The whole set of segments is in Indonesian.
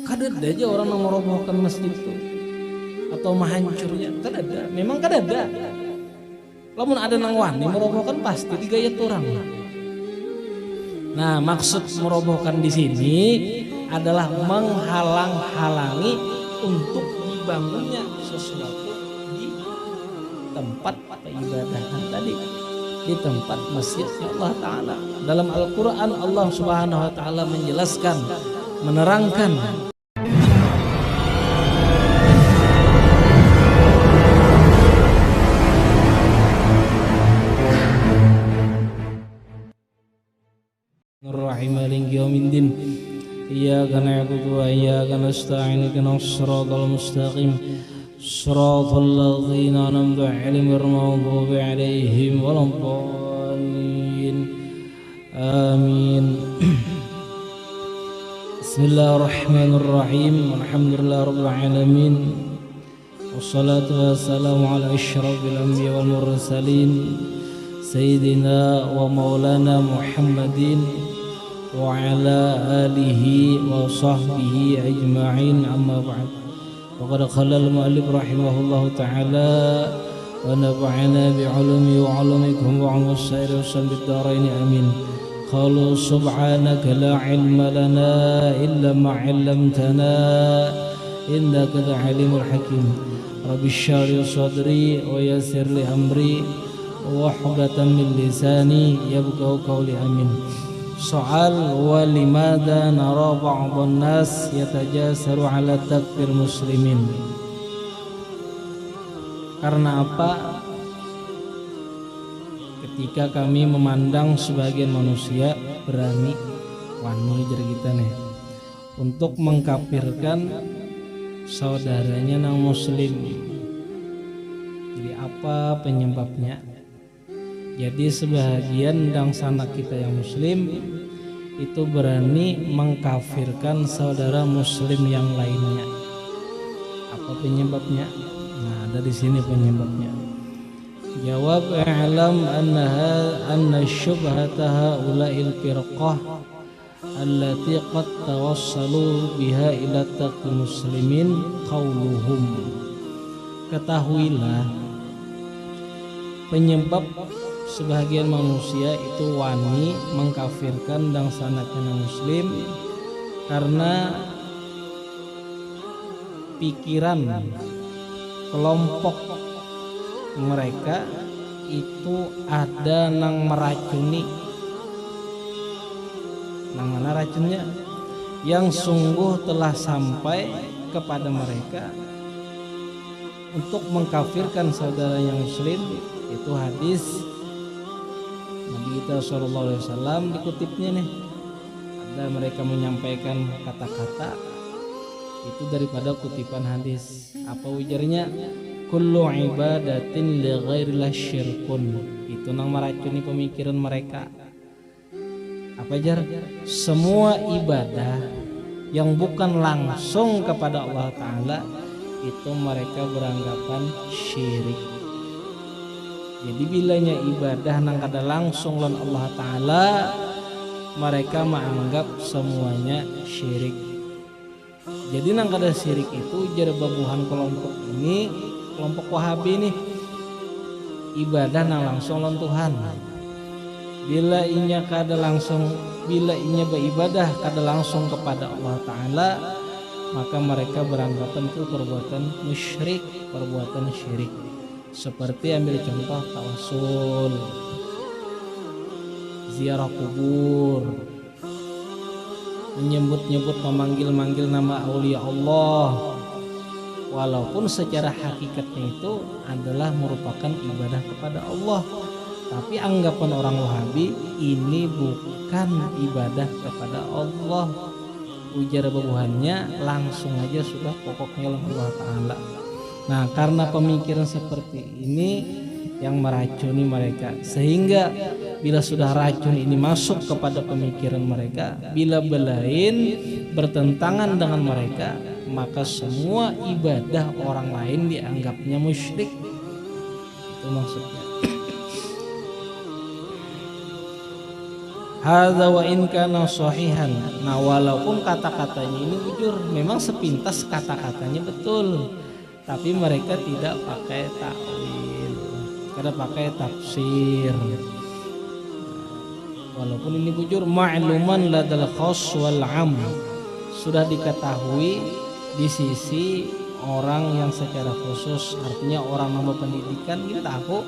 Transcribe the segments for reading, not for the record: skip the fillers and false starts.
Kadada aja orang yang merobohkan masjid itu atau menghancurnya, kadada. Memang kadada. Lamun ada nang wani merobohkan pasti digayat orang. Nah, maksud merobohkan di sini adalah menghalang-halangi untuk dibangunnya sesuatu di tempat peribadahan tadi, di tempat masjidnya Allah Ta'ala. Dalam Al-Quran Allah Subhanahu Wa Ta'ala menjelaskan, menerangkan Ar-Rahim Maliki Yaumiddin. Iyyaka na'budu wa iyyaka nasta'in ihdinas siratal mustaqim siratal ladzina an'amta 'alaihim ghairil maghdubi 'alaihim waladdallin. Amin. Bismillahirrahmanirrahim. Alhamdulillahirabbil alamin. Wassalatu wassalamu ala asyrafil anbiya'i wal mursalin Sayyidina wa maulana Muhammadin wa ala alihi wa sahbihi ajma'in, amma ba'd. Faqad qala al-mu'allif rahimahullahu ta'ala wa nafa'ana bi'ulumi wa 'ulumikum wa 'ulumi as-sairi was-samid darain amin. Qalu subhanaka la 'ilma lana illa ma 'allamtana innaka al-'alimul hakim. Rabbi shrah li sadri wa yassir li amri wahdatan min lisani yafqahu qawli amin. Soal wa limada nara ba'dhan nas yatajasaru ala takfir muslimin. Karena apa? Ketika kami memandang sebagian manusia berani wani jer kita nih untuk mengkafirkan saudaranya nang muslim. Jadi apa penyebabnya? Jadi sebagian dang sanak kita yang muslim itu berani mengkafirkan saudara muslim yang lainnya. Apa penyebabnya? Nah, ada di sini penyebabnya. Jawab, i'lam anna syubhata haula'il firqah allati qad tawassalu biha ila taqi muslimin qauluhum. Ketahuilah penyebab sebagian manusia itu wani mengkafirkan dan sanaknya muslim karena pikiran kelompok mereka itu ada nang meracuni. Nang mana racunnya? Yang sungguh telah sampai kepada mereka untuk mengkafirkan saudara yang muslim. Itu hadis Nabi kita SAW dikutipnya nih. Ada mereka menyampaikan kata-kata itu daripada kutipan hadis. Apa ujarnya? Kullu ibadatin li ghairillah syirkun. Itu nang meracuni pemikiran mereka. Apa jar? Semua ibadah yang bukan langsung kepada Allah Ta'ala itu mereka beranggapan syirik. Jadi bilanya ibadah nang kada langsung lan Allah Ta'ala, mereka menganggap semuanya syirik. Jadi nang kada syirik itu jar babuhan kelompok ini, kelompok Wahabi nih, ibadah nang langsung lan Tuhan. Bila inya kada langsung, bila inya beribadah kada langsung kepada Allah Ta'ala, maka mereka beranggapan itu perbuatan musyrik, perbuatan syirik. Seperti ambil contoh tawasul, ziarah kubur, menyebut-nyebut memanggil-manggil nama aulia Allah, walaupun secara hakikatnya itu adalah merupakan ibadah kepada Allah, tapi anggapan orang Wahabi ini bukan ibadah kepada Allah. Ujar babuhannya langsung aja sudah pokoknya Allah Ta'ala. Nah, karena pemikiran seperti ini yang meracuni mereka, sehingga bila sudah racun ini masuk kepada pemikiran mereka, bila belain bertentangan dengan mereka, maka semua ibadah orang lain dianggapnya musyrik. Itu maksudnya. Hadza wa in kana sahihan. Nah, walaupun kata-katanya ini jujur, memang sepintas kata-katanya betul, tapi mereka tidak pakai takwil, karena pakai tafsir. Walaupun ini jujur, ma'luman ladal khas wal 'am, sudah diketahui di sisi orang yang secara khusus, artinya orang nambah pendidikan kita tahu,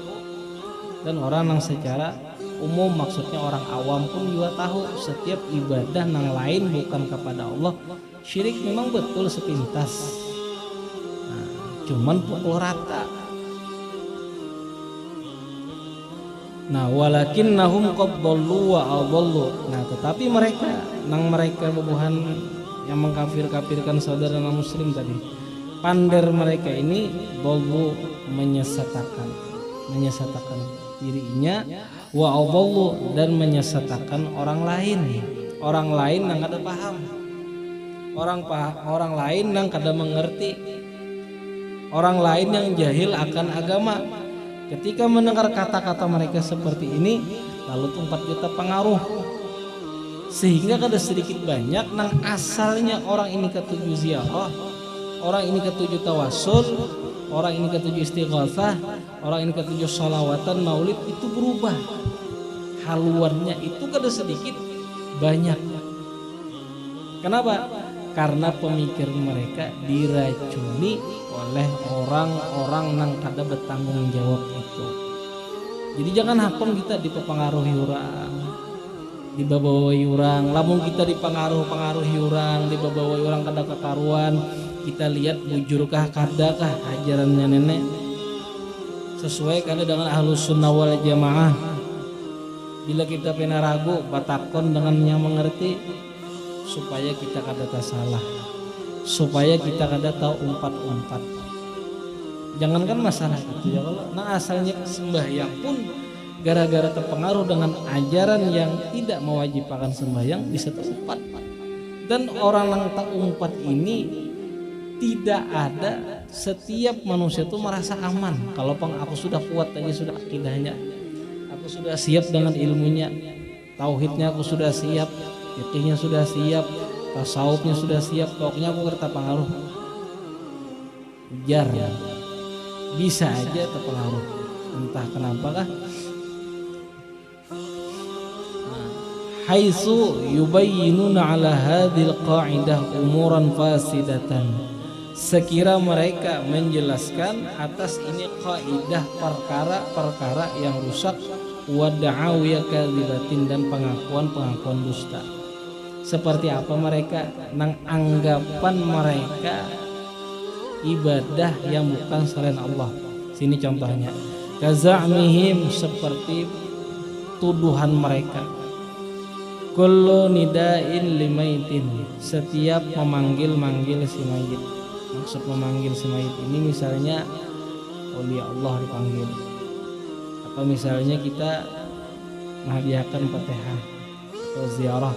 dan orang yang secara umum maksudnya orang awam pun juga tahu setiap ibadah nang lain bukan kepada Allah syirik memang betul sepintas. Nah, cuman pukul rata. Nah, walakinnahum qad dhallu wa adallu. Nah, tetapi mereka bubuhan yang mengkafir-kafirkan saudara muslim tadi, pander mereka ini dhallu menyesatkan dirinya, wa adallu dan menyesatkan orang lain yang kada paham, orang lain yang kada mengerti, orang lain yang jahil akan agama. Ketika mendengar kata-kata mereka seperti ini, lalu tempat kita pengaruh, sehingga kada sedikit banyak nang asalnya orang ini ketujuh ziarah, orang ini ketujuh tawasul, orang ini ketujuh istighatsah, orang ini ketujuh sholawatan maulid, itu berubah haluannya, itu kada sedikit banyak. Kenapa? Karena pemikiran mereka diracuni oleh orang-orang yang kada bertanggung jawab itu. Jadi jangan hapon kita dipengaruhi orang, dibawai orang. Lamun kita dipengaruhi orang, dibawai orang kada kekaruan, kita lihat bujurkah kadakah ajarannya nenek sesuai kada dengan ahlus sunnah wal jamaah. Bila kita pernah ragu, batakon dengan yang mengerti, supaya kita kada salah, supaya kita kada tahu umpat-umpat. Jangankan masalah itu ya, kalau nah asalnya sembahyang pun gara-gara terpengaruh dengan ajaran yang tidak mewajibkan sembahyang bisa terumpat. Dan orang yang tak umpat ini tidak ada, setiap manusia itu merasa aman. Kalau aku sudah kuat tadi, sudah akidahnya, aku sudah siap dengan ilmunya, tauhidnya aku sudah siap, fikihnya sudah siap, tasawufnya sudah siap, pokoknya aku kerta pengaruh. Ujar bisa aja terpengaruh, entah kenapakah. Haitsu yubayyinuna ala hadhil qa'idah umuran fasidatan, sekira mereka menjelaskan atas ini kaidah perkara-perkara yang rusak, wa da'awiya kadzibatin dan pengakuan-pengakuan dusta. Seperti apa mereka? Nang anggapan mereka ibadah yang bukan selain Allah. Sini contohnya, kaza'mihim, seperti tuduhan mereka, kullu nida'in limaitin, setiap memanggil si mayit. Maksud memanggil si mayit ini misalnya aulia Allah dipanggil, atau misalnya kita menghadiahkan Fatihah atau ziarah,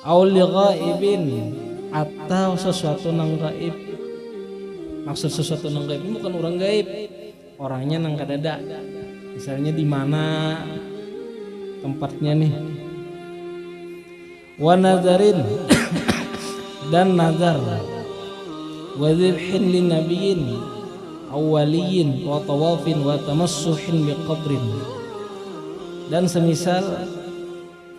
auli ghaibin, atau sesuatu nang gaib. Maksud sesuatu nang gaib ini bukan orang gaib, orangnya nang kadada. Misalnya di mana tempatnya nih, wa nazarin dan nazar, wa dzibhin lin nabiyyin awwaliyin wa tawafin wa tamassuhin biqabrin, dan semisal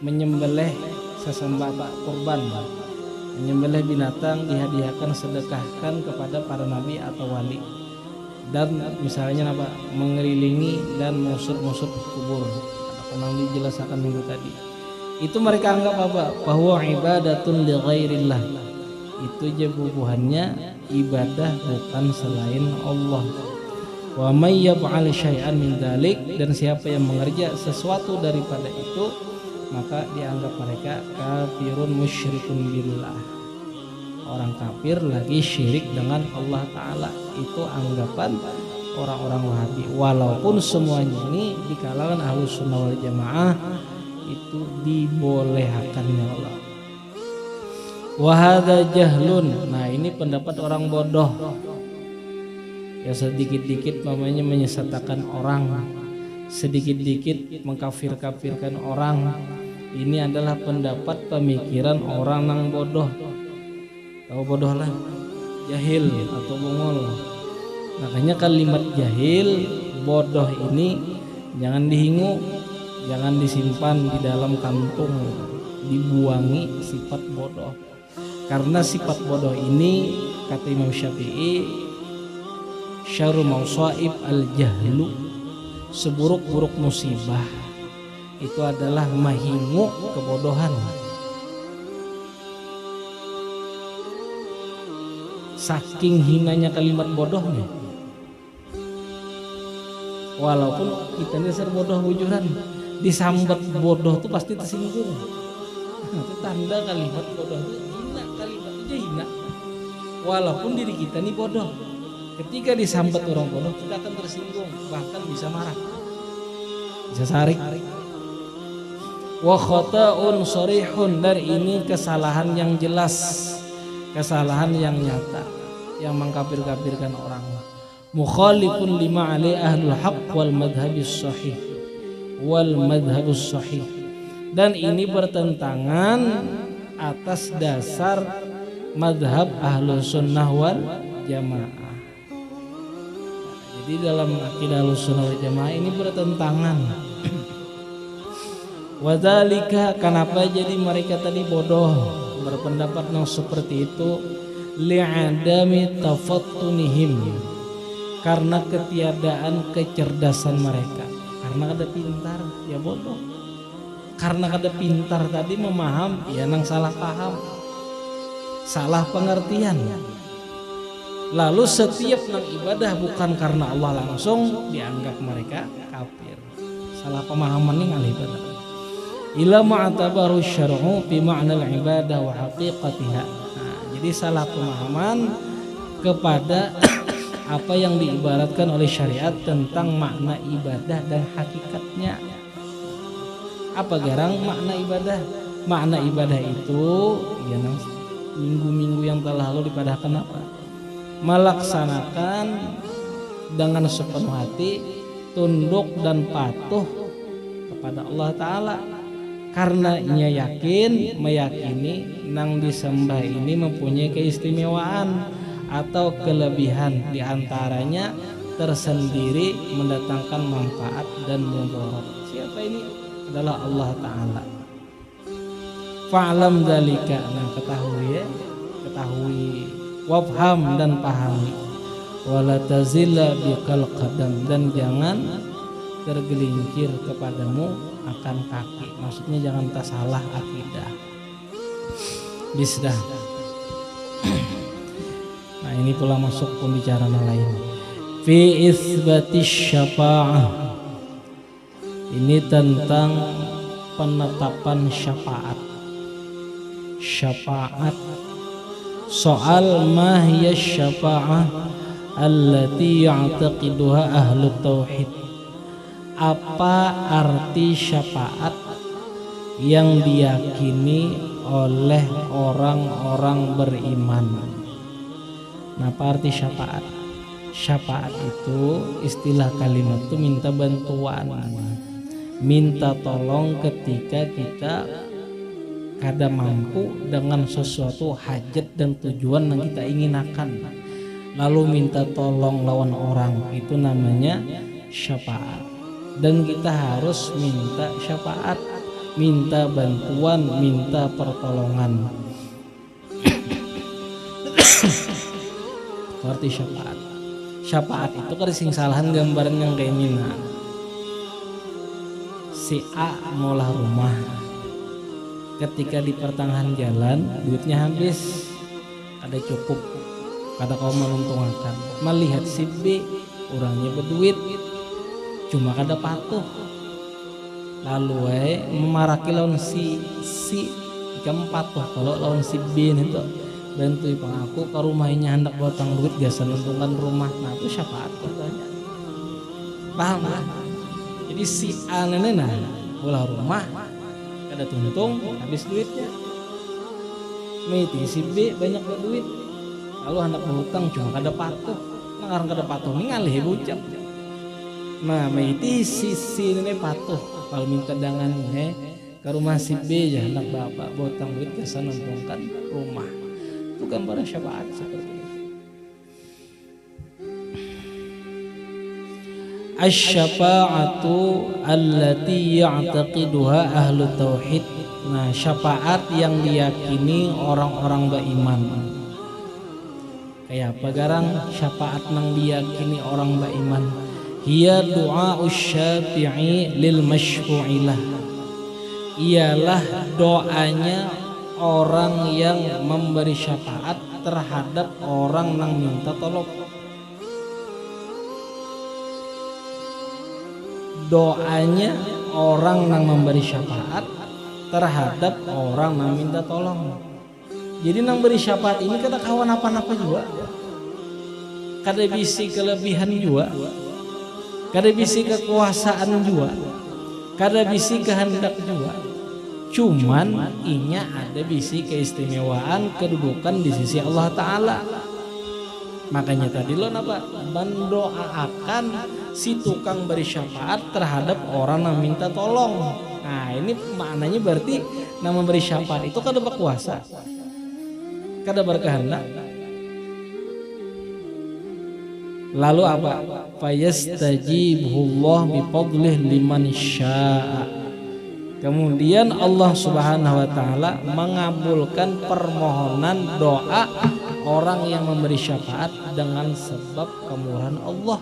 menyembelih sesembah kurban, menyembelih binatang dihadiahkan, sedekahkan kepada para nabi atau wali, dan misalnya apa, mengelilingi dan musut-musut kubur, pernah dijelaskan minggu tadi. Itu mereka anggap apa? Bahwa ibadatun li ghairillah, itu je bubuhannya ibadah bukan selain Allah. Wa may yaf'al syai'an min dzalik, dan siapa yang mengerja sesuatu daripada itu, maka dianggap mereka kafirun musyrikun billah, orang kafir lagi syirik dengan Allah Ta'ala. Itu anggapan orang-orang Wahabi. Walaupun semuanya ini di kalangan Ahlus Sunnah wal Jamaah itu dibolehkannya Allah. Wahada jahlun, nah ini pendapat orang bodoh ya, sedikit-dikit namanya menyesatkan orang, sedikit-dikit mengkafir-kafirkan orang. Ini adalah pendapat pemikiran orang yang bodoh. Tahu bodoh lah, jahil atau bungol. Makanya kalimat jahil, bodoh ini jangan dihingu, jangan disimpan di dalam kantung, dibuangi sifat bodoh. Karena sifat bodoh ini kata Imam Syafi'i, syarru mausaib al-jahlu, seburuk-buruk musibah itu adalah mahingu kebodohan. Saking hinanya kalimat bodohnya. Walaupun kita ini bodoh bujuran, disambat bodoh tuh pasti tersinggung. Itu tanda kalimat bodoh itu hina, kalimat itu hina. Walaupun diri kita ini bodoh, ketika disambat orang bodoh kita akan tersinggung, bahkan bisa marah, bisa sarik. Wa khata'un sharihun, dan ini kesalahan yang jelas, kesalahan yang nyata, yang mengkafir-kafirkan orang. Mukhalifun lima alai ahlul haqq wal madhabis sahih dan ini bertentangan atas dasar madhab ahlus sunnah wal jamaah. Jadi dalam akidah ahlus sunnah wal jamaah ini bertentangan. Wadzalika, kenapa jadi mereka tadi bodoh berpendapat yang seperti itu? Li'adami tafattunihim, karena ketiadaan kecerdasan mereka. Karena kada pintar ya bodoh, karena kada pintar tadi memaham ya nang salah paham, salah pengertian. Lalu setiap nang ibadah bukan karena Allah langsung dianggap mereka kafir. Salah pemahaman ini ngalih ibadah. Ila ma'tabaru syar'u fi ma'na al-ibadah wa haqiqatiha. Nah, jadi salah pemahaman kepada apa yang diibaratkan oleh syariat tentang makna ibadah dan hakikatnya. Apa garang makna ibadah? Makna ibadah itu ya nang minggu-minggu yang telah lalu dipadahkan apa? Melaksanakan dengan sepenuh hati, tunduk dan patuh kepada Allah Ta'ala. Karena ia meyakini nang disembah ini mempunyai keistimewaan atau kelebihan, diantaranya tersendiri mendatangkan manfaat dan mudarat. Siapa ini? Adalah Allah Ta'ala. Fa'lam dzalika, nah ketahui ya, ketahui, wafham dan pahami, wala tazilla biqal qadam, dan jangan tergelincir kepadamu akan kaki. Maksudnya jangan tersalah akidah. Bisdah. Nah ini pula masuk pembicaraan lain. Fi isbatis syafa'ah, ini tentang penetapan syafaat. Syafaat, soal ma hiya syafa'ah allati ya'taqiduha ahlut tauhid. Apa arti syafaat yang diyakini oleh orang-orang beriman? Nah, apa arti syafaat? Syafaat itu istilah kalimat itu minta bantuan, minta tolong ketika kita kada mampu dengan sesuatu hajat dan tujuan yang kita inginakan, lalu minta tolong lawan orang, itu namanya syafaat. Dan kita harus minta syafaat, minta bantuan, minta pertolongan. Arti syafaat. Syafaat itu kan sing salahan gambaran yang kayak mina. Si A ngolah rumah, ketika di pertengahan jalan duitnya habis, ada cukup, kada kau menguntungkan. Melihat si B, orangnya berduit, cuma kada patuh, lalu memaraki lawan si jam patuh. Kalau lawan si B itu bantu pang aku ke rumahnya hendak botang duit biasa menguntungkan rumah. Nah itu syafaat katanya, paham lah. Jadi si A nah bola rumah kada tuntung habis duitnya, meti si B banyak berduit lalu hendak berhutang cuma kada patuh. Nah karena kada patuh ini ngalih bucap. Nah meiti sisi ini patuh kalau minta dangan ke rumah si B ya anak bapak botang duit kesan nontonkan rumah itu kan para syafaat seperti itu. Asy-syafa'atu allati ya'taqiduha ahlu tauhid. Nah syafaat yang diyakini orang-orang beriman. Kayak apa garang syafaat nang diyakini orang beriman? Hiya du'a usyafi'i lil masyfu'ilah. Ialah doanya orang yang memberi syafaat terhadap orang yang minta tolong. Doanya orang yang memberi syafaat terhadap orang yang minta tolong. Jadi nang beri syafaat ini kada kawan apa-apa juga. Kada bisi kelebihan juga. Kada bisi kekuasaan juga. Kada bisi kehendak juga. Cuman inya ada bisi keistimewaan kedudukan di sisi Allah Ta'ala. Makanya tadi lo apa? Mendoakan si tukang beri syafaat terhadap orang yang minta tolong. Nah ini maknanya berarti nama memberi syafaat itu kada berkuasa, kada berkehendak. Lalu apa? Fayastajibullah bifadlih liman syaa. Kemudian Allah Subhanahu wa taala mengabulkan permohonan doa orang yang memberi syafaat dengan sebab kemurahan Allah.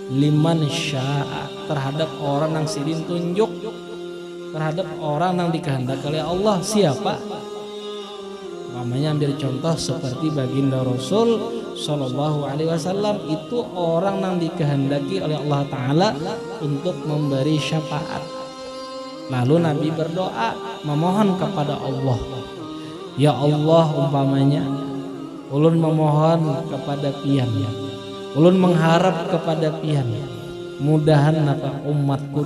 Liman syaa, terhadap orang yang sidin tunjuk, terhadap orang yang dikehendaki oleh Allah. Siapa? Namanya ambil contoh seperti baginda Rasul Shallallahu Alaihi Wasallam, itu orang yang dikehendaki oleh Allah Ta'ala untuk memberi syafaat. Lalu Nabi berdoa memohon kepada Allah, ya Allah umpamanya ulun memohon kepada pian, ulun mengharap kepada pian, mudahan apa umatku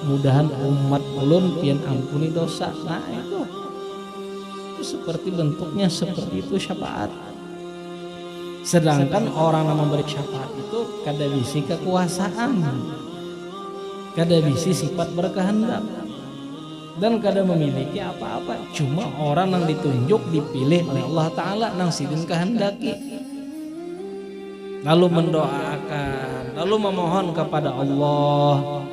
mudahan umat ulun pian ampuni dosa. Nah itu seperti bentuknya seperti itu syafaat. Sedangkan orang yang memberi syafaat itu kada bisi kekuasaan, kada bisi sifat berkehendak, dan kada memiliki apa-apa. Cuma orang yang ditunjuk dipilih oleh Allah Ta'ala nang sidin kehendaki, lalu mendoakan, lalu memohon kepada Allah.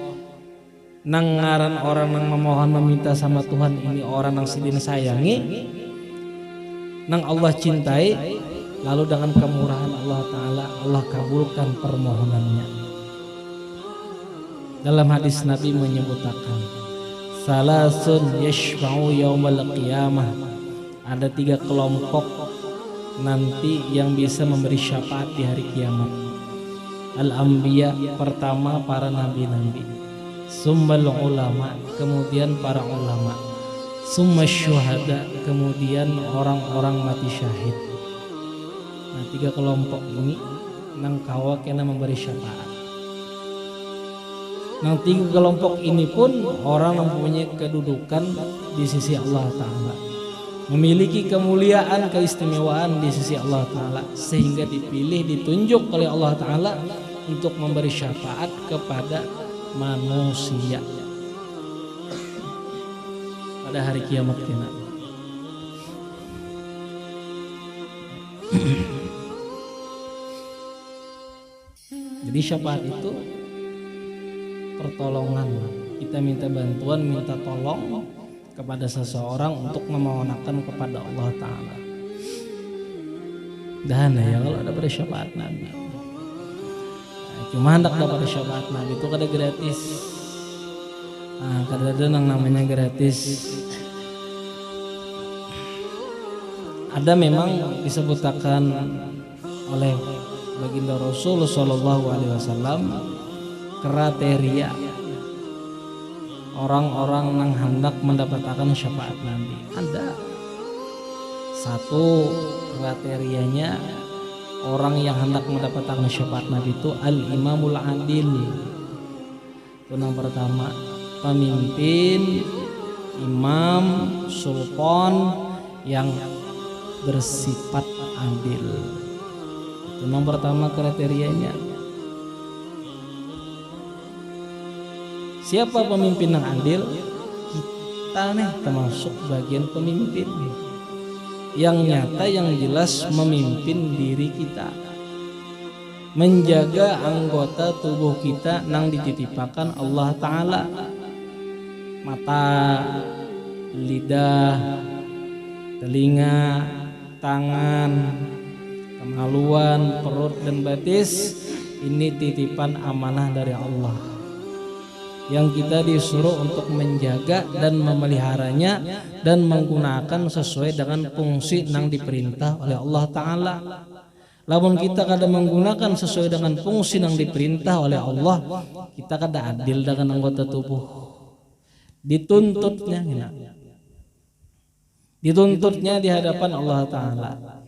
Nang ngaran orang yang memohon meminta sama Tuhan ini orang yang sidin sayangi, nang Allah cintai, lalu dengan kemurahan Allah Ta'ala Allah kabulkan permohonannya. Dalam hadis Nabi menyebutkan salasun yashfa'u yaumal qiyamah, ada 3 kelompok nanti yang bisa memberi syafaat di hari kiamat. Al-anbiya, pertama para nabi-nabi, summal ulama, kemudian para ulama, summa syuhada, kemudian orang-orang mati syahid. Nah 3 kelompok ini nang kawa kena memberi syafaat. Nang 3 kelompok ini pun orang yang mempunyai kedudukan di sisi Allah Ta'ala, memiliki kemuliaan, keistimewaan di sisi Allah Ta'ala, sehingga dipilih, ditunjuk oleh Allah Ta'ala untuk memberi syafaat kepada manusia pada hari kiamat kelak. Jadi syafaat itu pertolongan. Kita minta bantuan, minta tolong kepada seseorang untuk memohonkan kepada Allah Ta'ala. Dan ya kalau ada pada syafaat Nabi, cuma hendak dapat syafaat Nabi itu kada gratis. Nah, kada ada yang namanya gratis. Ada memang disebutkan oleh baginda Rasul Shallallahu Alaihi Wasallam kriteria orang-orang yang hendak mendapatkan syafaat Nabi. Ada 1 kriterianya orang yang hendak mendapatkan syafaat Nabi itu al-imamul adil. Itu yang pertama, pemimpin, imam, sultan yang bersifat adil. Itu yang pertama kriterianya. Siapa pemimpin yang adil? Kita nih termasuk bagian pemimpin yang nyata, yang jelas memimpin diri kita, menjaga anggota tubuh kita nang dititipakan Allah Ta'ala. Mata, lidah, telinga, tangan, kemaluan, perut dan batis, ini titipan amanah dari Allah yang kita disuruh untuk menjaga dan memeliharanya dan menggunakan sesuai dengan fungsi yang diperintah oleh Allah Ta'ala. Lamun kita kada menggunakan sesuai dengan fungsi yang diperintah oleh Allah, kita kada adil dengan anggota tubuh. Dituntutnya di hadapan Allah Ta'ala.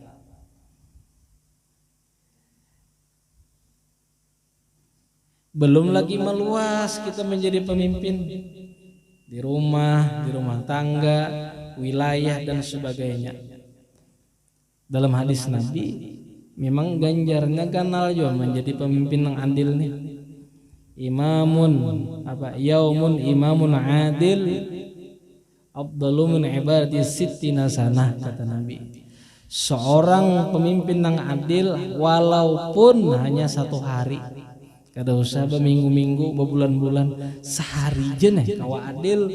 Belum lagi meluas kita menjadi pemimpin di rumah tangga, wilayah dan sebagainya. Dalam hadis Nabi memang ganjarnya ganal juga menjadi pemimpin yang adil nih. Yaumun imamun adil afdalu min ibadati sittina sanah, kata Nabi. Seorang pemimpin yang adil walaupun hanya satu hari, kada usah berminggu-minggu, berbulan-bulan, sehari aja nih kawa adil,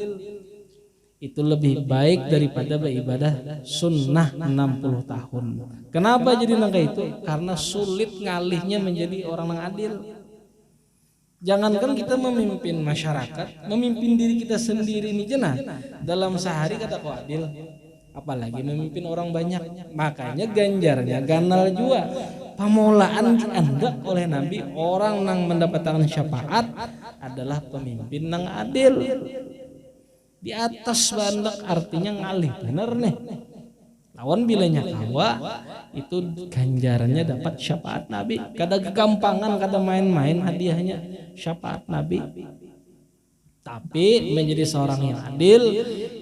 itu lebih baik daripada beribadah sunnah 60 tahun. Kenapa jadi nangka itu? Karena sulit ngalihnya menjadi orang yang adil. Jangankan kita memimpin masyarakat, memimpin diri kita sendiri ini jenah dalam sehari kata kau adil, apalagi memimpin orang banyak. Makanya ganjarnya ganal juga. Pamulaan dianggap oleh Nabi orang yang mendapatkan syafaat adalah pemimpin yang adil. Di atas bandak artinya ngalih, bener nih. Lawan bilanya kawa itu ganjarannya dapat syafaat Nabi. Kada kegampangan, kada main-main hadiahnya syafaat Nabi. Tapi menjadi seorang yang adil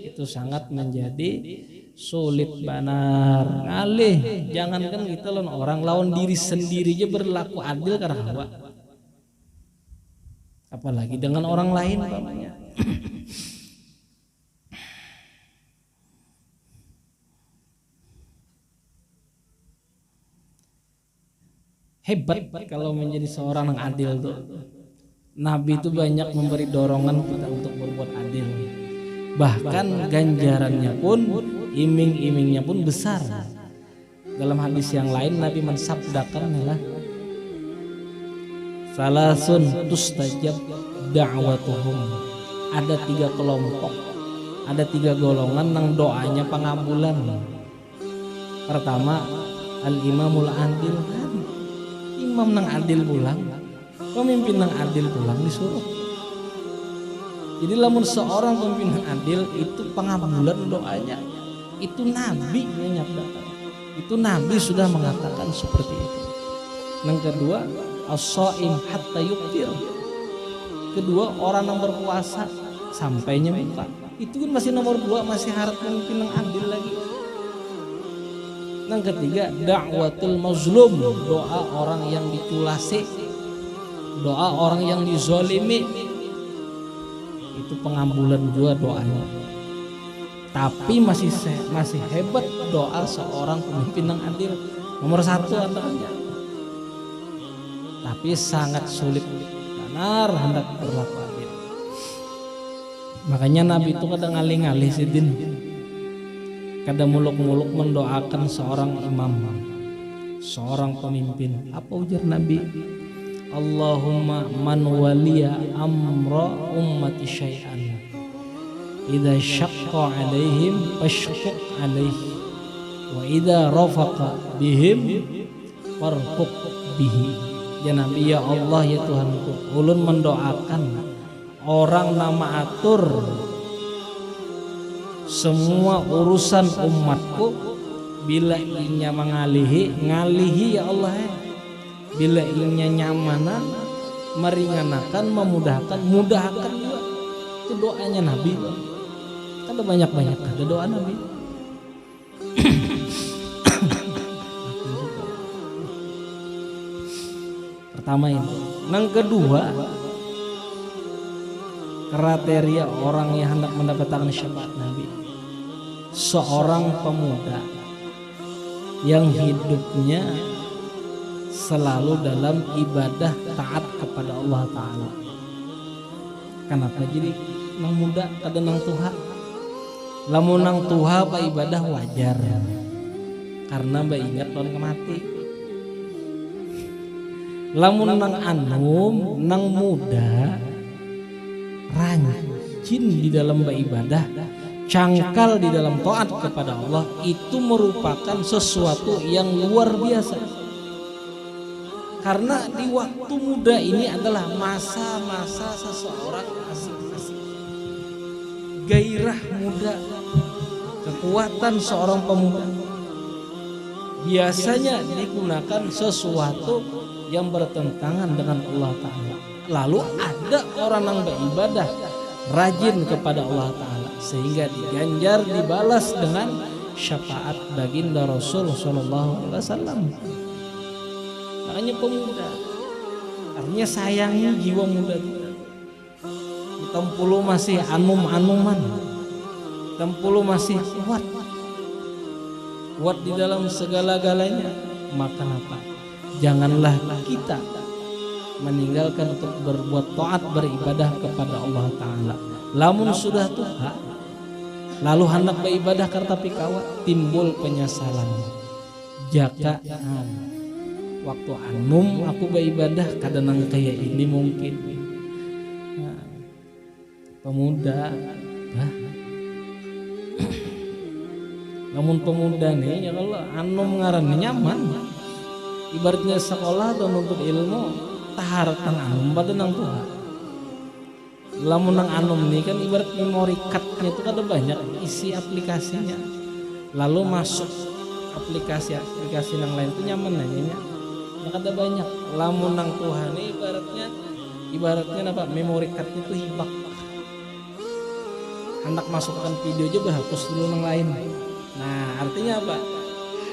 itu sangat menjadi sulit banar ngalih. Jangankan kita orang lawan diri sendiri aja berlaku adil karena hawa, apalagi dengan orang lain namanya. Hebat kalau menjadi seorang yang adil tuh. Nabi itu banyak memberi dorongan kita untuk berbuat adil. Bahkan ganjarannya pun, iming-imingnya pun besar. Dalam hadis yang lain Nabi mensabdakan adalah salasun tustajab da'watuhum. Ada 3 kelompok, ada 3 golongan yang doanya pengabulan. Pertama, al-imamul adil, imam nang adil pulang, pemimpin nang adil pulang disuruh. Jadi lamun seorang pemimpin yang adil itu pengabulan doanya, itu Nabi yang nyabdakan. Itu Nabi sudah mengatakan seperti itu. Yang kedua, as-shaim hatta yuftir. Kedua, orang yang berpuasa sampainya buka. Itu kan masih nomor 2, masih harap pemimpin yang adil lagi. Yang ketiga, da'watul mazlum, doa orang yang diculasi, doa orang yang dizolimi, itu pengambulan juga doanya. Tapi masih hebat doa seorang pemimpin yang adil, nomor 1 antaranya. Tapi sangat sulit benar hendak berlaku adil. Makanya Nabi itu kadang ngalih-ngalih sidin, kadang muluk-muluk mendoakan seorang imam, seorang pemimpin. Apa ujar Nabi? Allahumma man waliya amra ummati syai'an idza syaqqa alaihim fashquq alaihi wa idza rafaqa bihim farfuq bihi. Ya Nabi, ya Allah, ya Tuhanku, ulun mendoakan orang nama atur semua urusan umatku, bila inya ngalihi ya Allah, bila inya nyamanan, meringankan, mudahkan juga. Itu doanya Nabi. Kan banyak-banyak ada doa Nabi. Pertama ini. Yang kedua, kriteria orang yang hendak mendapatkan syafaat Nabi. Seorang pemuda yang hidupnya selalu dalam ibadah taat kepada Allah Ta'ala. Kenapa jadi nang muda kada nang tuha? Lamun nang tuha pa ibadah wajar, karena ba ingat lawan kemati. Lamun nang anum nang muda rajin di dalam beribadah, cangkal di dalam taat kepada Allah, itu merupakan sesuatu yang luar biasa. Karena di waktu muda ini adalah masa-masa seseorang asik-asik, gairah muda, kekuatan seorang pemuda biasanya digunakan sesuatu yang bertentangan dengan Allah Ta'ala. Lalu ada orang yang beribadah rajin kepada Allah Ta'ala sehingga diganjar, dibalas dengan syafaat baginda Rasul Sallallahu Alaihi Wasallam. Makanya pemuda, artinya sayangnya jiwa muda kita. Tempulu masih anum-anuman, tempulu masih kuat di dalam segala-galanya. Maka apa? Janganlah kita meninggalkan untuk berbuat taat, beribadah kepada Allah Ta'ala. Lamun sudah tuha, lalu hendak beribadah tapi kawa, timbul penyesalan. Jaka waktu anum aku beribadah kadang kayak ini mungkin. Pemuda, namun pemuda nih ya kalau anum ngaran nyaman, ibaratnya sekolah atau nuntut ilmu taharatan anum pada nang tuha. Lamun nang anum nih kan ibarat memori cardnya itu ada banyak isi aplikasinya, lalu masuk aplikasi yang lain itu nyaman nanya, ada banyak. Lamun nang tuha nih ibaratnya apa, memori cardnya itu hibak. Hendak masukkan video aja berhapus dulu yang lain. Nah artinya apa?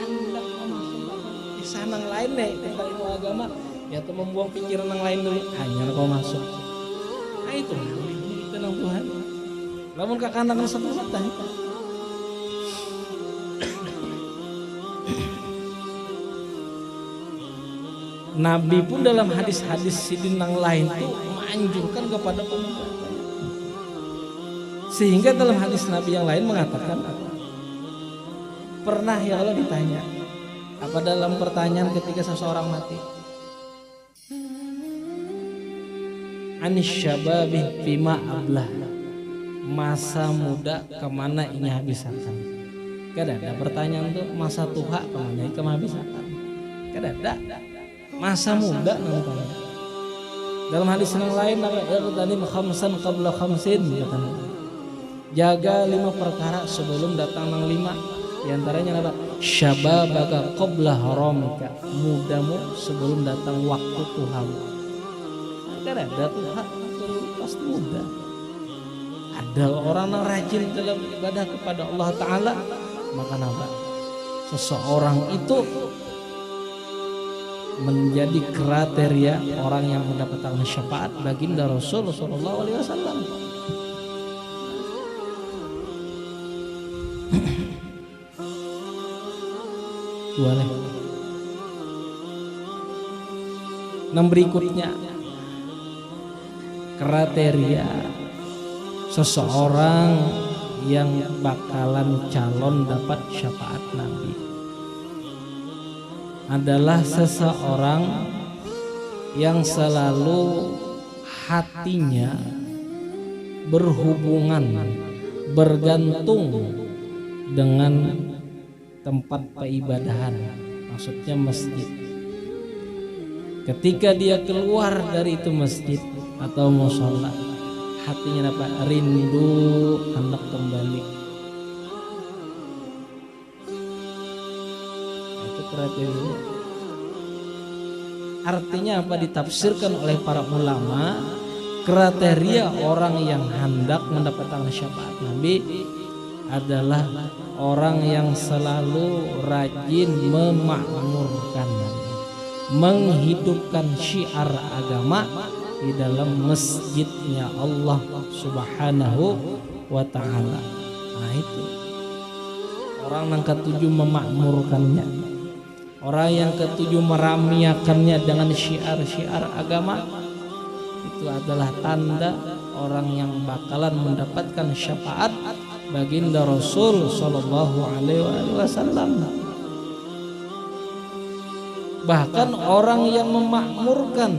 Hendak memasukkan kisah yang lain nih tentang ilmu agama, ya tuh membuang pikiran yang lain dulu. Hanya kau masuk. Nah itu tenang Tuhan. Namun kakak-anak satu-satu. Nabi pun dalam hadis-hadis sidin yang lain itu menganjurkan kepada pemuda. Sehingga dalam hadis Nabi yang lain mengatakan, pernah ya Allah ditanya, apa dalam pertanyaan ketika seseorang mati, anis syababi fima ablah, masa muda kemana ini habisakan. Kada ada pertanyaan tuh masa tuha kemana ini habisakan. Kada ada. Masa muda nantang. Dalam hadis yang lain apa? Iqtanim khamsan qabla khamsin, katanya. Jaga 5 perkara sebelum datang nang 5. Di antaranya apa? Syababaka qabla haramika, mudamu sebelum datang waktu tuhamu. Kada ada tuha pasti muda. Ada orang yang rajin dalam ibadah kepada Allah Ta'ala, maka apa? Seseorang itu menjadi kriteria orang yang mendapatkan syafaat baginda Rasul Sallallahu Alaihi Wasallam. Boleh. Yang berikutnya, kriteria seseorang yang bakalan calon dapat syafaat Nabi adalah seseorang yang selalu hatinya berhubungan, bergantung dengan tempat peribadahan, maksudnya masjid. Ketika dia keluar dari itu masjid atau mushola, hatinya dapat rindu hendak kembali. Itu kriteria. Artinya apa? Ditafsirkan oleh para ulama, kriteria orang yang hendak mendapatkan syafaat Nabi adalah orang yang selalu rajin memakmurkan, menghidupkan syiar agama di dalam masjidnya Allah Subhanahu wa ta'ala. Nah itu orang yang ketujuh memakmurkannya, orang yang ketujuh meramiakannya dengan syiar-syiar agama. Itu adalah tanda orang yang bakalan mendapatkan syafaat baginda Rasul sallallahu alaihi wasallam. Bahkan orang yang memakmurkan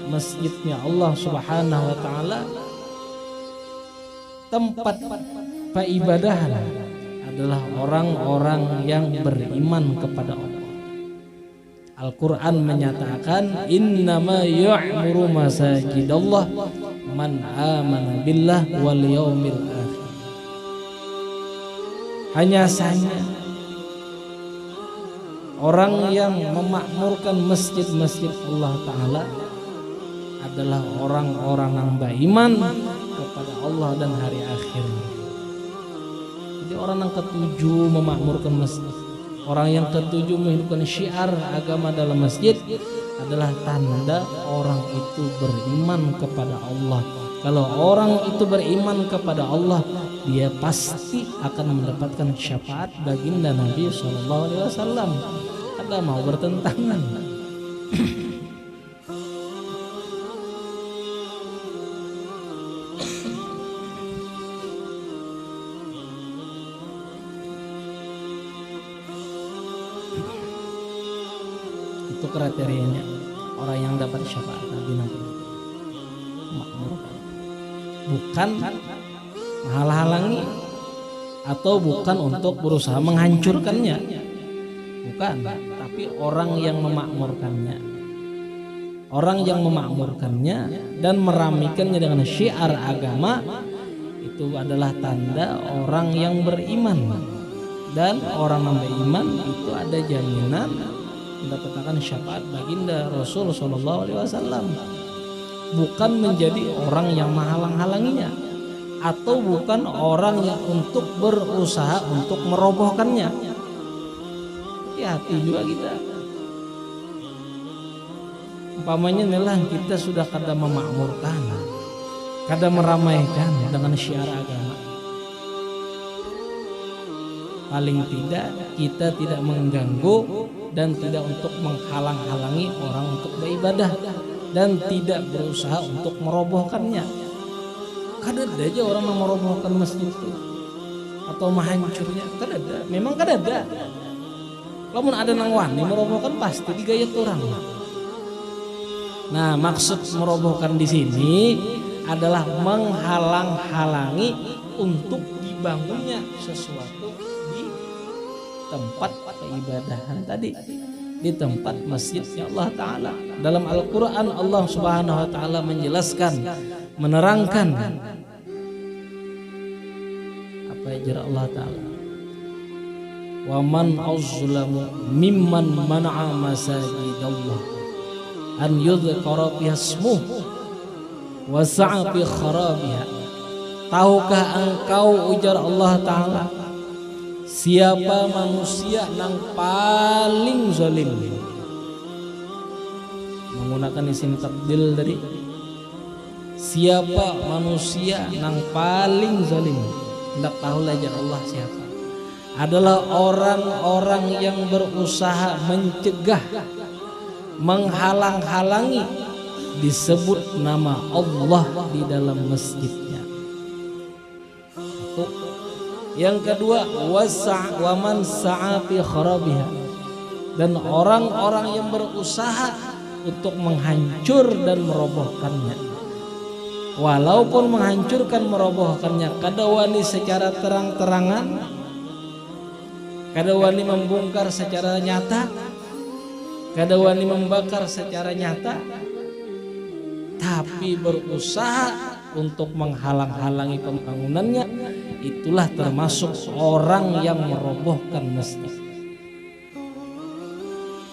masjidnya Allah Subhanahu wa taala, tempat peribadahan, adalah orang-orang yang beriman kepada Allah. Al-Quran menyatakan innama ya'muru masajidallah man amana billah wal yaumil akhir. Hanya saja orang yang memakmurkan masjid-masjid Allah Ta'ala adalah orang-orang yang beriman kepada Allah dan hari akhir. Jadi orang yang ketujuh memakmurkan masjid, orang yang ketujuh menghidupkan syiar agama dalam masjid adalah tanda orang itu beriman kepada Allah. Kalau orang itu beriman kepada Allah, dia pasti akan mendapatkan syafaat baginda Nabi SAW. Ada mau bertentangan. Itu kriterianya orang yang dapat syafaat Nabi makmurkan, bukan menghalang-halangi atau bukan untuk berusaha menghancurkannya, bukan, tapi orang yang memakmurkannya, orang yang memakmurkannya dan meramikannya dengan syiar agama, itu adalah tanda orang yang beriman. Dan orang yang beriman itu ada jaminan mendapatkan syafaat baginda Rasul sallallahu alaihi wasallam, bukan menjadi orang yang menghalang-halanginya atau bukan orang yang untuk berusaha untuk merobohkannya. Hati-hati juga kita. Umpamanya inilah kita sudah kada memakmurkan, kada meramaikan dengan syiar agama. Paling tidak kita tidak mengganggu dan tidak untuk menghalang-halangi orang untuk beribadah dan tidak berusaha untuk merobohkannya. Kada ada aja orang yang merobohkan masjid itu atau menghancurnya, kada ada. Memang kada ada. Lamun ada nang wani merobohkan pasti digayat orang. Nah, maksud merobohkan di sini adalah menghalang-halangi untuk dibangunnya sesuatu di tempat peribadahan tadi, di tempat masjidnya Allah Ta'ala. Dalam Al-Quran Allah Subhanahu Wa Ta'ala menjelaskan, menerangkan apa yang Allah Ta'ala, wa man azlamu mimman mana'a masajidallah an yudhkara bihismuh wa sa'a bi kharabiha. Tahukah engkau, ujar Allah Ta'ala, siapa manusia yang paling zalim? Menggunakan isim tabdil dari siapa manusia yang paling zalim. Hendak tahu aja Allah siapa. Adalah orang-orang yang berusaha mencegah, menghalang-halangi disebut nama Allah di dalam masjidnya. Yang kedua, wa man sa'a fi kharabiha, dan orang-orang yang berusaha untuk menghancur dan merobohkannya. Walaupun menghancurkan merobohkannya kada wani secara terang-terangan, kada wani membongkar secara nyata, kada wani membakar secara nyata, tapi berusaha untuk menghalang-halangi pembangunannya, itulah termasuk orang yang merobohkan masjid.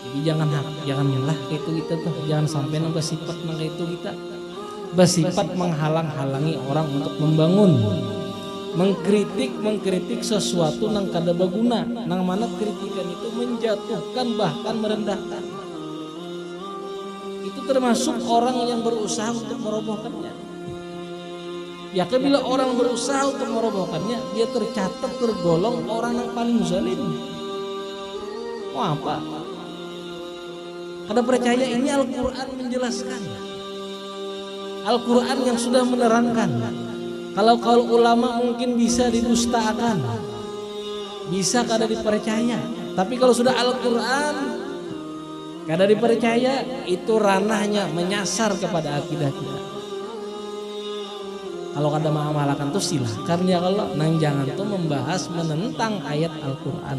Jadi jangan nyalah itu kita tuh, jangan sampai nang bersifat nang itu kita bersifat menghalang-halangi orang untuk membangun, mengkritik sesuatu nang kada baguna, nang mana kritikan itu menjatuhkan bahkan merendahkan. itu termasuk orang yang berusaha untuk merobohkannya. Ya bila orang berusaha untuk merobohkannya, dia tercatat tergolong orang yang paling zalim. Oh apa? Karena percaya ini Al-Quran menjelaskan, Al-Quran yang sudah menerangkan. Kalau ulama mungkin bisa didustakan, bisa kada dipercaya. Tapi kalau sudah Al-Quran kada dipercaya, itu ranahnya menyasar kepada akidah kita. Kalau kada mengamalkan tuh silahkan ya, kalau nang jangan tuh membahas menentang ayat Al-Quran.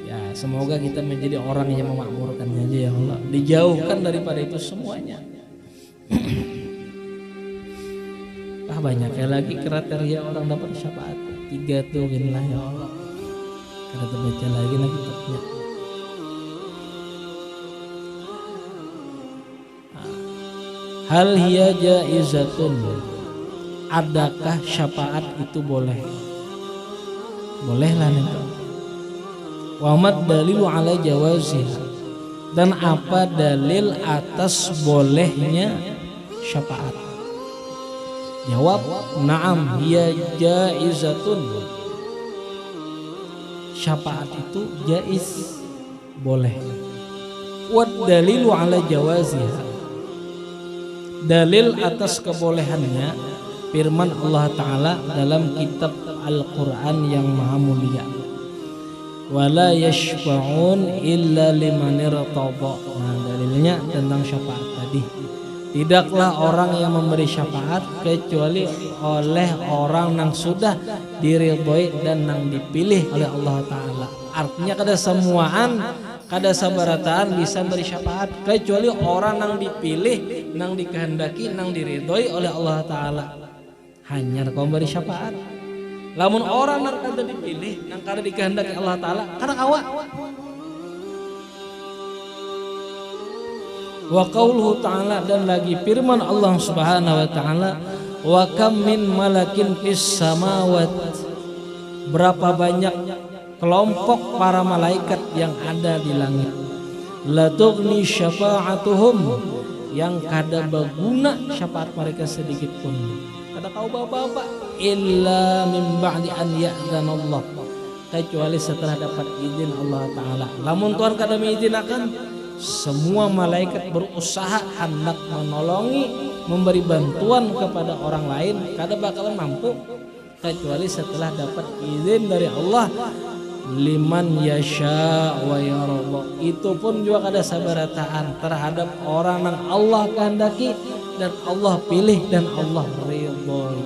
Ya semoga kita menjadi orang yang memakmurkannya aja ya Allah, dijauhkan daripada itu semuanya. Banyak ya lagi kriteria orang dapat syafaat. 3 tuh inilah ya Allah. Kada terbaca lagi nah kitabnya. Hal hiya jaizatun, adakah syafaat itu boleh? Bolehlah nih. Wa mad dalilu ala jawaziha, dan apa dalil atas bolehnya syafaat? Jawab, na'am hiya jaizatun. Syafaat itu jaiz, boleh. Wa dalilu ala jawaziha, dalil atas kebolehannya firman Allah Ta'ala dalam kitab Al-Quran yang maha mulia. Wala yashfa'un illa liman irtada. Nah dalilnya tentang syafaat tadi. Tidaklah orang yang memberi syafaat kecuali oleh orang yang sudah diridhoi dan yang dipilih oleh Allah Ta'ala. Artinya kada semuaan, kada sabarataan bisa beri syafaat kecuali orang yang dipilih, yang dikehendaki, yang diridhoi oleh Allah Ta'ala. Hanya kau beri syafaat. Lamun orang yang kada dipilih, yang kada dikehendaki Allah Ta'ala, kada kawa. Wa qauluhu ta'ala, dan lagi firman Allah Subhanahu wa ta'ala, wa kam min malakin fis samawat, berapa banyak kelompok para malaikat yang ada di langit, la tughni syafa'atuhum, yang kada berguna syafaat mereka sedikit pun, kada kau bapak illa min ba'di an ya'dzanallah, kecuali setelah dapat izin Allah Ta'ala. Lamun Tuhan kada mengizinkan, semua malaikat berusaha hendak menolongi, memberi bantuan kepada orang lain, kada bakalan mampu kecuali setelah dapat izin dari Allah. Liman yasha wa yarda, itu pun juga kada sabarataan terhadap orang yang Allah kehendaki dan Allah pilih dan Allah ridhoi.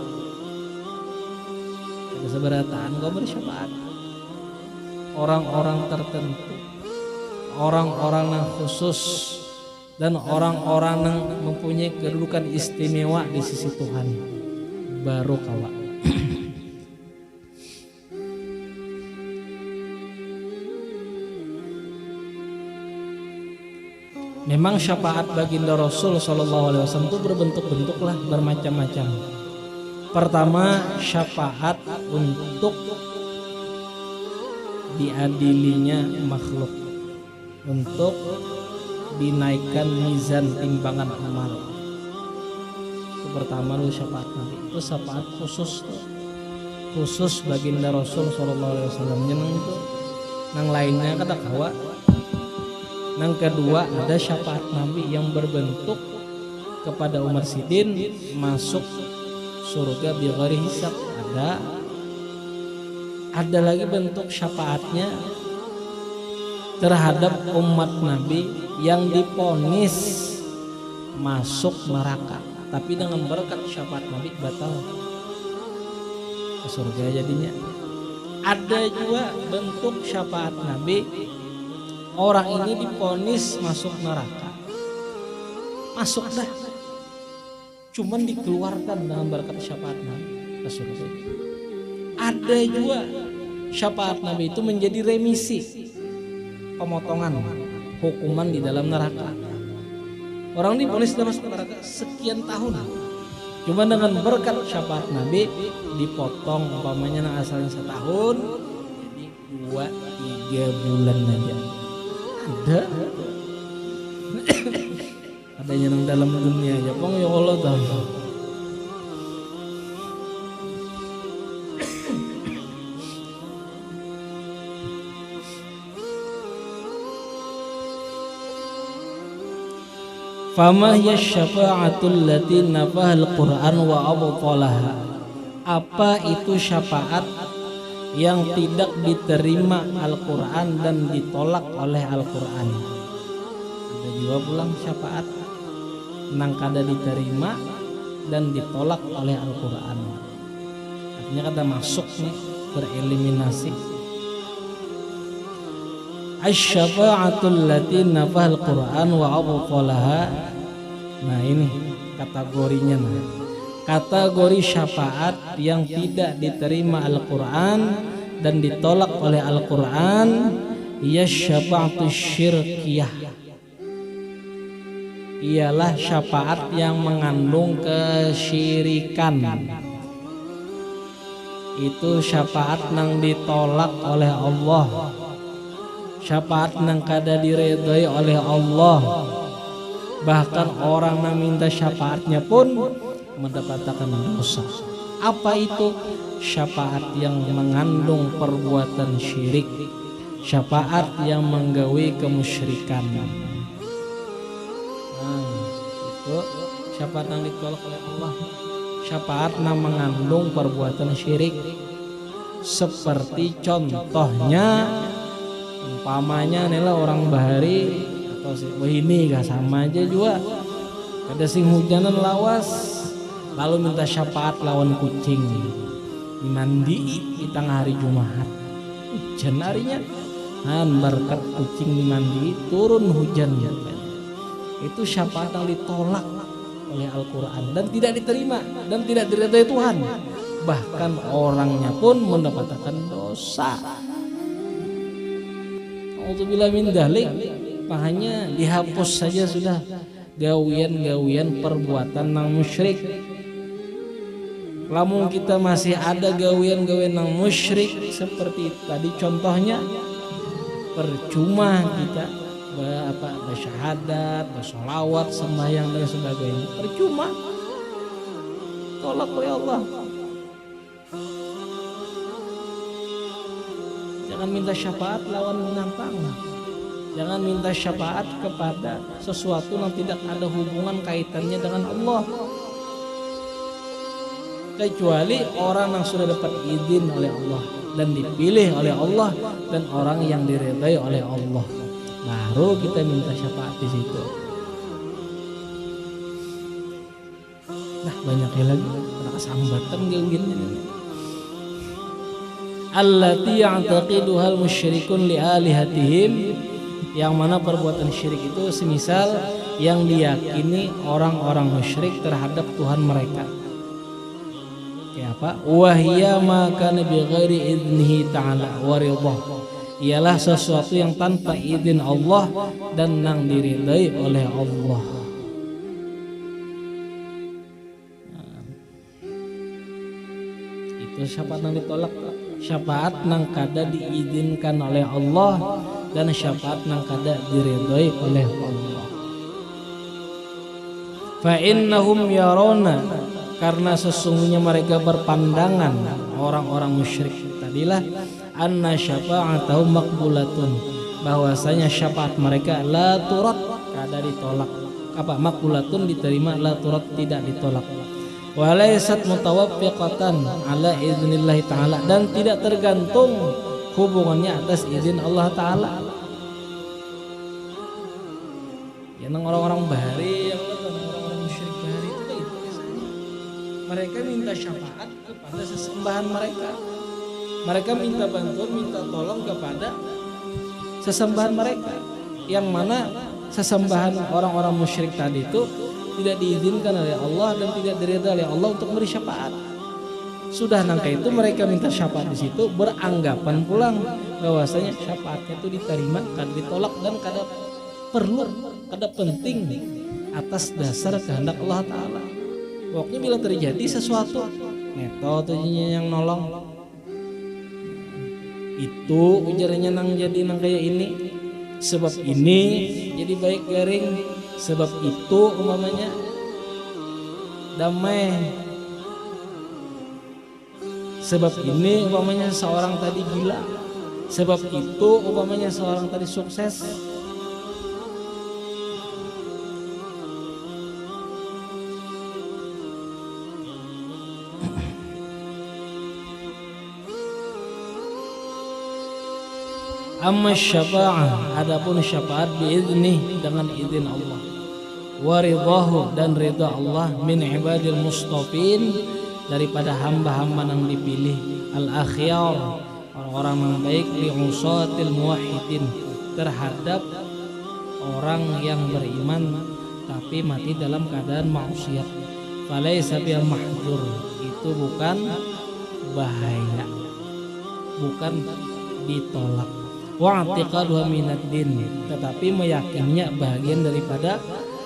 Kada sabarataan kau beri syafaat orang-orang tertentu, orang-orang yang khusus, dan orang-orang yang mempunyai kedudukan istimewa di sisi Tuhan, baru kawa. Memang syafaat baginda Rasul Shallallahu Alaihi Wasallam itu berbentuk-bentuk lah, bermacam-macam. Pertama, syafaat untuk diadilinya makhluk, untuk dinaikkan mizan timbangan amal. Itu pertama dulu syafaat Nabi. Itu syafaat khusus tuh, khusus baginda Rasul Shallallahu Alaihi Wasallam. Yang itu, yang lainnya kata kawa. Yang kedua, ada syafaat Nabi yang berbentuk kepada Umar Sidin masuk surga bighairi hisab. Ada lagi bentuk syafaatnya terhadap umat Nabi yang diponis masuk neraka, tapi dengan berkat syafaat Nabi batal ke surga jadinya. Ada juga bentuk syafaat Nabi, orang ini diponis masuk neraka, masuk dah, cuman dikeluarkan dengan berkat syafaat Nabi ke surga. Ada juga syafaat Nabi itu menjadi remisi, pemotongan hukuman di dalam neraka. Orang diponis masuk neraka sekian tahun, cuma dengan berkat syafaat Nabi dipotong, umpamanya asalnya setahun jadi 2-3 bulan aja adanya yang dalam dunia aja pong ya Allah tahu. Fama hiya syafa'atul lati nafahal Qur'an wa abtalaha. Apa itu syafaat yang tidak diterima Al-Qur'an dan ditolak oleh Al-Qur'an? Ada juga pulang syafaat nang kada diterima dan ditolak oleh Al-Qur'an. Artinya kada masuk nih, tereliminasi. Asy-syafa'atul lati nafahal Qur'an wa abtalaha. Nah ini kategorinya. Kategori syafaat yang tidak diterima Al-Qur'an dan ditolak oleh Al-Qur'an ya syafa'atus syirkiyah. Ialah syafaat yang mengandung kesyirikan. Itu syafaat nang ditolak oleh Allah. Syafaat nang kada diredai oleh Allah. Bahkan orang yang minta syafaatnya pun mendapatkan dosa. Apa itu? Syafaat yang mengandung perbuatan syirik. Syafaat yang menggawe kemusyrikan. Nah, itu syafaat yang ditolak oleh Allah. Syafaat yang mengandung perbuatan syirik. Seperti contohnya umpamanya inilah orang bahari atau ini gak sama aja juga. Ada sing hujanan lawas lalu minta syafaat lawan kucing dimandi di tengah hari Jumat. Hujan harinya berkat kucing dimandi turun hujan. Itu syafaat yang ditolak oleh Al-Qur'an dan tidak diterima dan tidak diridhai Tuhan. Bahkan orangnya pun mendapatkan dosa. Auzubillah min dzalik. Hanya dihapus saja sudah gawian-gawian perbuatan nang musyrik. Lamun kita masih ada gawian-gawian nang musyrik seperti tadi contohnya, percuma kita bersyahadat, bersolawat, sembahyang dan sebagainya. Percuma, tolak oleh Allah. Jangan minta syafaat lawan binatang. Jangan minta syafaat kepada sesuatu yang tidak ada hubungan kaitannya dengan Allah. Kecuali orang yang sudah dapat izin oleh Allah dan dipilih oleh Allah dan orang yang diridhai oleh Allah, baru kita minta syafaat di situ. Nah banyaknya lagi ada kesambatan gawiannya ini. Allati ya'taqiduhal musyrikun li alihatihim, yang mana perbuatan syirik itu semisal yang diyakini orang-orang musyrik terhadap Tuhan mereka. Kayak apa? Wahiyya ma kana bi ghairi idnihi ta'ala wa ridha. Ialah sesuatu yang tanpa izin Allah dan yang diridai oleh Allah. Itu syafaat yang ditolak. Syafaat yang kada diizinkan oleh Allah dan syafaat yang kada diridhai oleh Allah. Fa innahum yarona, karena sesungguhnya mereka berpandangan orang-orang musyrik tadilah anna syafa'atahum maqbulatun, bahwasanya syafaat mereka la turat, kada ditolak. Apa maqbulatun diterima, la turat tidak ditolak. Wa laysat mutawaffiqatan ala idznillah ta'ala, dan tidak tergantung hubungannya atas izin Allah Ta'ala. Yang orang-orang bahari, yang orang-orang musyrik bahari itu kayak gitu biasanya. Mereka minta syafaat kepada sesembahan mereka. Mereka minta bantuan, minta tolong kepada sesembahan mereka. Yang mana sesembahan orang-orang musyrik tadi itu tidak diizinkan oleh Allah dan tidak diridhai oleh Allah untuk memberi syafaat. Sudah nangka itu mereka minta syafaat di situ, beranggapan pulang bahwasanya syafaatnya itu diterima, kada ditolak dan kada perlu, kada penting atas dasar kehendak Allah Ta'ala. Pokoknya bila terjadi sesuatu, neto tuh yang nolong. itu ujarnya nang jadi nang kayak ini, sebab ini jadi baik garing, sebab itu umpamanya damai, sebab ini umpamanya seorang tadi gila, sebab itu umpamanya seorang tadi sukses. Amma syafa'ah, adapun syafaat biidznih dengan izin Allah, waridahu dan ridha Allah, min ibadil mustafin daripada hamba-hamba yang dipilih, al akhyar orang-orang yang baik, li usatil muwahhidin terhadap orang yang beriman tapi mati dalam keadaan maksiat. Falaisa bil mahdzur, itu bukan bahaya, bukan ditolak. Wa'tiqaduha minad din, tetapi meyakinnya bagian daripada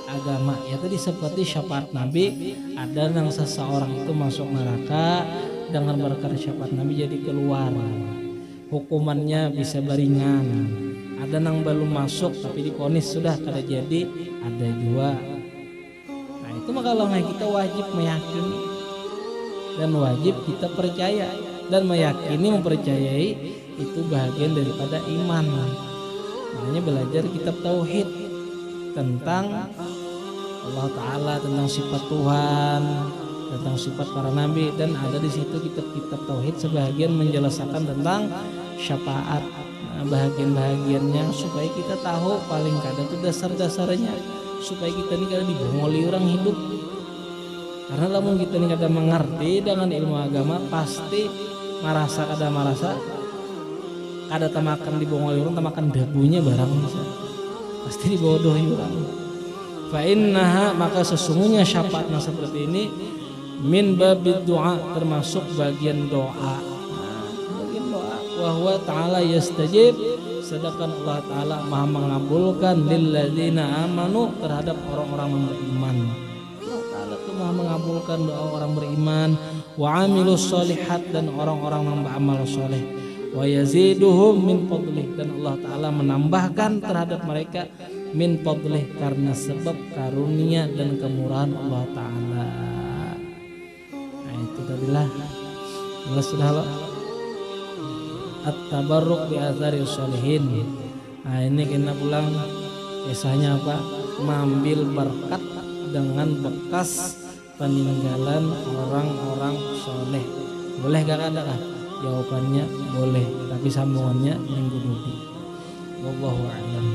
agama. Ya tadi seperti syafaat Nabi, ada yang seseorang itu masuk neraka dengan berkat syafaat Nabi jadi keluar, hukumannya bisa beringan. Ada yang belum masuk tapi divonis sudah kada jadi, ada juga. Nah itu maka kalau kita wajib meyakini dan wajib kita percaya dan meyakini, mempercayai itu bagian daripada iman. Makanya belajar kitab tauhid tentang Allah Ta'ala, tentang sifat Tuhan, tentang sifat para nabi, dan ada di situ kitab-kitab tauhid sebagian menjelaskan tentang syafaat, bahagian-bahagiannya, supaya kita tahu paling kada itu dasar-dasarnya, supaya kita ini kada dibongoli orang hidup. Karena lamun kita ini kada mengerti dengan ilmu agama, pasti merasa kada tamakan dibongoli orang, tamakan dagunya barang bisa, pasti dibodohi orang. Fa innaha, maka sesungguhnya syafaat seperti ini, min babid doa, termasuk bagian doa. Bagian doa. Wa huwa ta'ala yastajib, sedangkan Allah Ta'ala maha mengabulkan lilladzina amanu, terhadap orang-orang yang beriman. Allah Ta'ala itu maha mengabulkan doa orang beriman, wa amilus sholihat, dan orang-orang yang beramal soleh, wa yaziduhum min fadlih, dan Allah Ta'ala menambahkan terhadap mereka min fadlih, karena sebab karunia dan kemurahan Allah Ta'ala. Nah itu tadilah jelas sudah lo at-tabarruk bi athari sholihin. Nah ini kena pulang kisahnya apa, mengambil berkat dengan bekas peninggalan orang-orang soleh. Boleh gak ada kah? Jawabannya boleh, tapi sambungannya minggu depan. Wallahu a'lam.